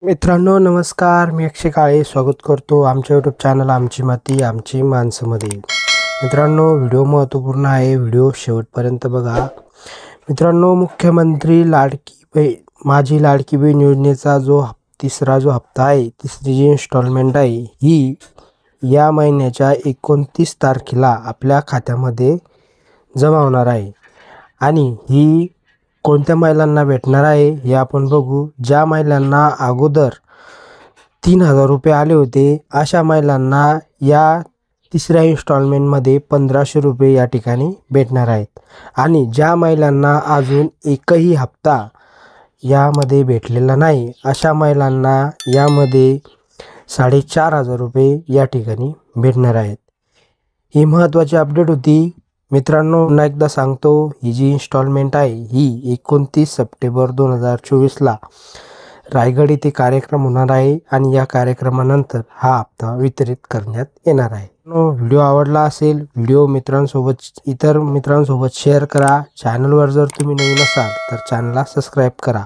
मित्रांनो नमस्कार, मी अक्षय काळे स्वागत करतो आमच्या यूट्यूब चॅनल आमची माती आमची माणसंमध्ये। मित्रांनो व्हिडिओ महत्त्वपूर्ण आहे, व्हिडिओ शेवटपर्यंत बघा। मित्रांनो मुख्यमंत्री माझी लाडकी बहीण योजनेचा तिसरा हप्ता आहे, तिसरी जी इन्स्टॉलमेंट आहे ही या महिन्याच्या 29 तारखेला आपल्या खात्यामध्ये जमा होणार आहे आणि ही कोणत्या महिलांना भेटणार आहे हे आपण बघू। ज्या महिलांना अगोदर 3000 रुपये आले होते अशा महिलांना या तिसऱ्या इन्स्टॉलमेंटमध्ये 1500 रुपये या ठिकाणी भेटणार आहेत आणि ज्या महिलांना अजून एकही हप्ता यामध्ये भेटलेला नाही अशा महिलांना यामध्ये 4500 रुपये या ठिकाणी भेटणार आहेत। ही महत्त्वाची अपडेट होती मित्रांनो। पुन्हा एकदा सांगतो, ही जी इन्स्टॉलमेंट आहे ही 29 सप्टेंबर 2024ला रायगड येथे कार्यक्रम होणार आहे आणि या कार्यक्रमानंतर हा हप्ता वितरित करण्यात येणार आहे। व्हिडिओ आवडला असेल व्हिडिओ इतर मित्रांसोबत शेअर करा। चॅनलवर जर तुम्ही नवीन असाल तर चॅनलला सबस्क्राईब करा।